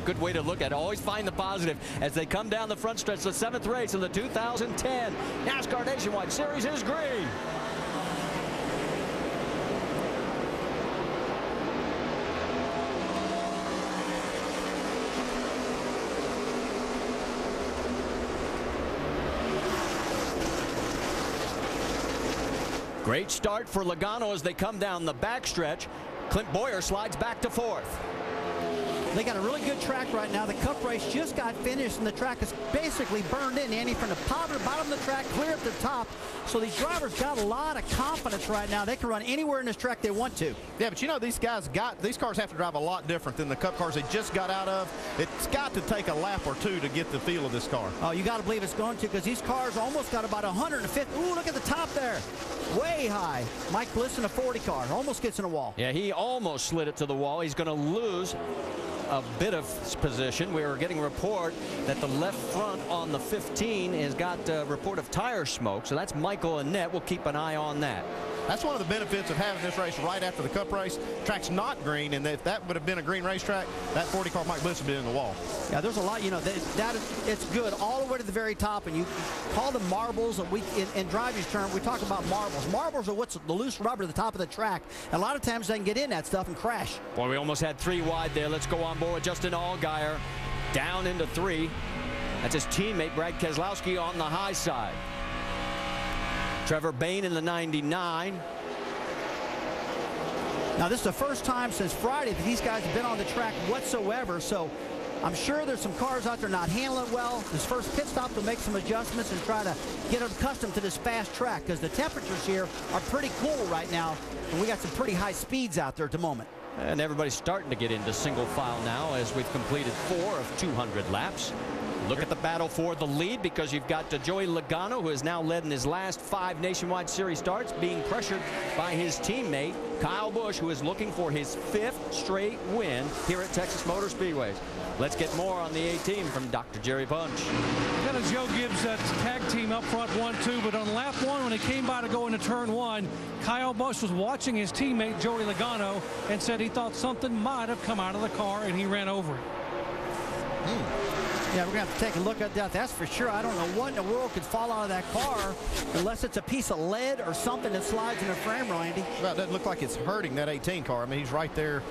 Good way to look at it. Always find the positive as they come down the front stretch. The 7th race of the 2010 NASCAR Nationwide Series is green. Great start for Logano as they come down the backstretch. Clint Boyer slides back to 4th. They got a really good track right now. The Cup race just got finished, and the track is basically burned in, Andy, from the bottom of the track clear at the top. So these drivers got a lot of confidence right now. They can run anywhere in this track they want to. Yeah, but you know, these cars have to drive a lot different than the Cup cars they just got out of. It's got to take a lap or two to get the feel of this car. Oh, you got to believe it's going to, because these cars almost got about 150. Ooh, look at the top there. Way high. Mike Bliss in a 40 car. Almost gets in a wall. Yeah, he almost slid it to the wall. He's going to lose a bit of position. We were getting a report that the left front on the 15 has got a report of tire smoke. So that's Michael Annette. We'll keep an eye on that. That's one of the benefits of having this race right after the Cup race. Track's not green, and if that would have been a green racetrack, that 40 car Mike Bliss would have been in the wall. Yeah, there's a lot, you know, it's good all the way to the very top, and you call them marbles. In drivers' term, we talk about marbles. Marbles are what's the loose rubber at the top of the track. And a lot of times they can get in that stuff and crash. Boy, we almost had 3 wide there. Let's go on board with Justin Allgaier down into 3. That's his teammate, Brad Keselowski, on the high side. Trevor Bayne in the 99. Now, this is the first time since Friday that these guys have been on the track whatsoever, so I'm sure there's some cars out there not handling well. This first pit stop will make some adjustments and try to get accustomed to this fast track, because the temperatures here are pretty cool right now, and we got some pretty high speeds out there at the moment. And everybody's starting to get into single file now as we've completed 4 of 200 laps. Look at the battle for the lead, because you've got Joey Logano, who has now led in his last 5 Nationwide Series starts, being pressured by his teammate Kyle Busch, who is looking for his 5th straight win here at Texas Motor Speedways. Let's get more on the A-team from Dr. Jerry Punch. Got a Joe Gibbs tag team up front 1-2, but on lap 1, when he came by to go into turn 1, Kyle Busch was watching his teammate Joey Logano and said he thought something might have come out of the car, and he ran over it. Yeah, we're going to have to take a look at that. That's for sure. I don't know what in the world could fall out of that car unless it's a piece of lead or something that slides in the frame, Randy. Well, it doesn't look like it's hurting that 18 car. I mean, he's right there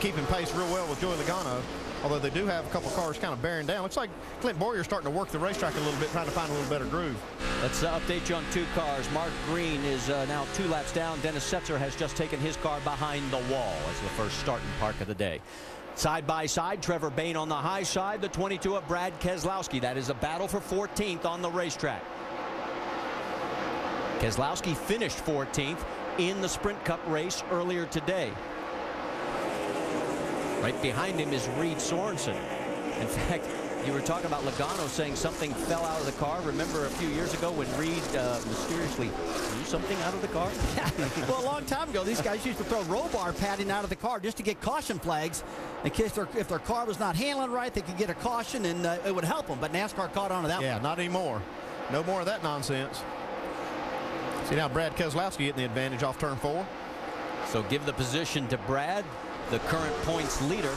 keeping pace real well with Joey Logano, although they do have a couple cars kind of bearing down. Looks like Clint Boyer starting to work the racetrack a little bit, trying to find a little better groove. Let's update you on 2 cars. Mark Green is now 2 laps down. Dennis Setzer has just taken his car behind the wall as the first start and park of the day. Side by side, Trevor Bayne on the high side, the 22 of Brad Keselowski. That is a battle for 14th on the racetrack. Keselowski finished 14th in the Sprint Cup race earlier today. Right behind him is Reed Sorensen. In fact, you were talking about Logano saying something fell out of the car. Remember a few years ago when Reed mysteriously threw something out of the car? Well, a long time ago, these guys used to throw roll bar padding out of the car just to get caution flags. In case if their car was not handling right, they could get a caution, and it would help them. But NASCAR caught on to that one. Yeah, not anymore. No more of that nonsense. See now Brad Keselowski getting the advantage off turn 4. So give the position to Brad, the current points leader,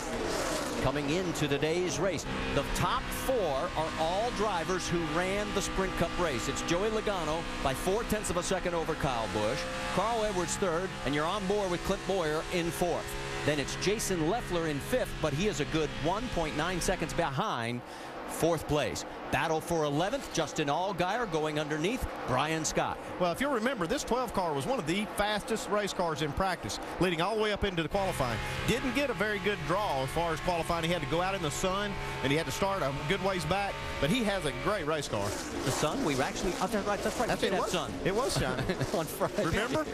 coming into today's race. The top 4 are all drivers who ran the Sprint Cup race. It's Joey Logano by 0.4 of a second over Kyle Busch, Carl Edwards 3rd, and you're on board with Clint Boyer in 4th. Then it's Jason Leffler in 5th, but he is a good 1.9 seconds behind 4th place. Battle for 11th, Justin Allgaier going underneath Brian Scott. Well, if you'll remember, this 12 car was one of the fastest race cars in practice, leading all the way up into the qualifying. Didn't get a very good draw as far as qualifying. He had to go out in the sun, and he had to start a good ways back, but he has a great race car. The sun, we were actually, oh, that's right, That's it, that sun. It was shining. On Friday. Remember?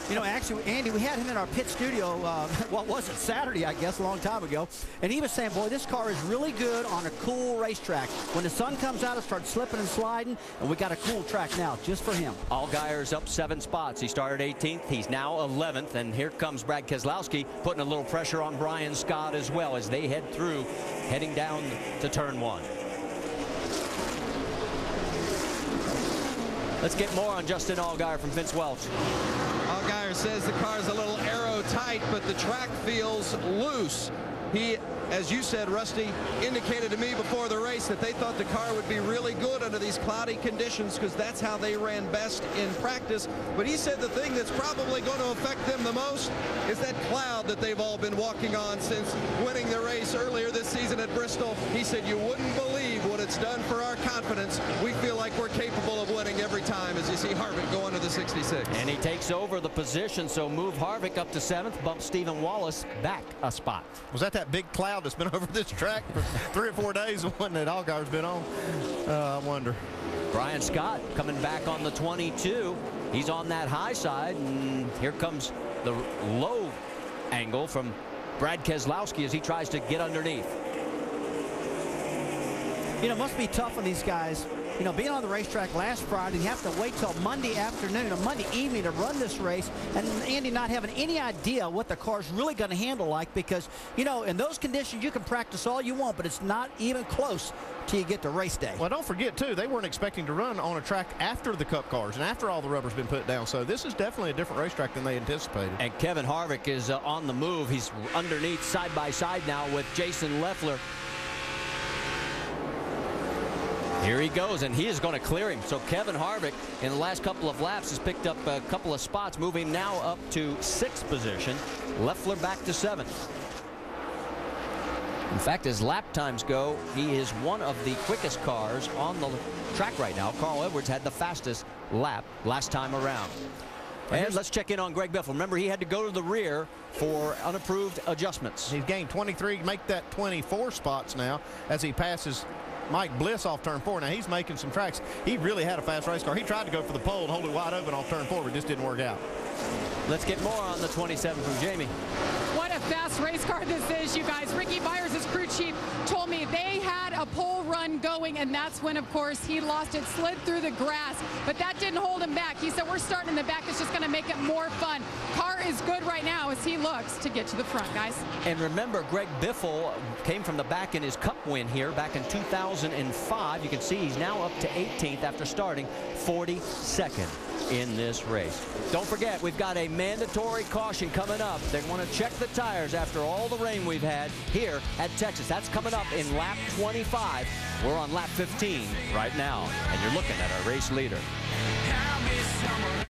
You know, actually, Andy, we had him in our pit studio, what was it, Saturday, I guess, a long time ago, and he was saying, boy, this car is really good on a cool racetrack. When the sun comes out, it starts slipping and sliding, and we got a cool track now just for him. Allgaier's up 7 spots. He started 18th. He's now 11th, and here comes Brad Keselowski putting a little pressure on Brian Scott as well as they head through, heading down to turn 1. Let's get more on Justin Allgaier from Vince Welch. Allgaier says the car is a little aero tight, but the track feels loose. He as you said, Rusty, indicated to me before the race that they thought the car would be really good under these cloudy conditions because that's how they ran best in practice. But he said the thing that's probably going to affect them the most is that cloud that they've all been walking on since winning the race earlier this season at Bristol. He said, you wouldn't believe what it's done for our confidence. We feel like we're capable of winning every time as you see Harvick go under the 66. And he takes over the position, so move Harvick up to 7th, bump Stephen Wallace back a spot. Was that big cloud that's been over this track for 3 or 4 days, the one that Allgaier's been on? I wonder. Brian Scott coming back on the 22. He's on that high side, and here comes the low angle from Brad Keselowski as he tries to get underneath. You know, it must be tough on these guys. You know, being on the racetrack last Friday, you have to wait till Monday afternoon or Monday evening to run this race, and Andy not having any idea what the car's really going to handle like, because, you know, in those conditions you can practice all you want, but it's not even close till you get to race day. Well, don't forget, too, they weren't expecting to run on a track after the Cup cars and after all the rubber's been put down, so this is definitely a different racetrack than they anticipated. And Kevin Harvick is on the move. He's underneath side by side now with Jason Leffler. Here he goes, and he is going to clear him. So Kevin Harvick in the last couple of laps has picked up a couple of spots, moving now up to 6th position. Leffler back to 7th. In fact, as lap times go, he is one of the quickest cars on the track right now. Carl Edwards had the fastest lap last time around. And let's check in on Greg Biffle. Remember, he had to go to the rear for unapproved adjustments. He's gained 23, make that 24 spots now as he passes Mike Bliss off turn 4. Now he's making some tracks. He really had a fast race car. He tried to go for the pole and hold it wide open off turn 4, but it just didn't work out. Let's get more on the 27 from Jamie. What a fast race car this is, you guys. Ricky Byers' crew chief told me they had a pole run going, and that's when, of course, he lost it, slid through the grass, but that didn't hold him back. He said, we're starting in the back. It's just going to make it more fun. Car is good right now as he looks to get to the front, guys. And remember, Greg Biffle came from the back in his Cup win here back in 2005. You can see he's now up to 18th after starting 42nd in this race. Don't forget, we've got a mandatory caution coming up. They want to check the tires after all the rain we've had here at Texas. That's coming up in lap 25. We're on lap 15 right now, and you're looking at our race leader.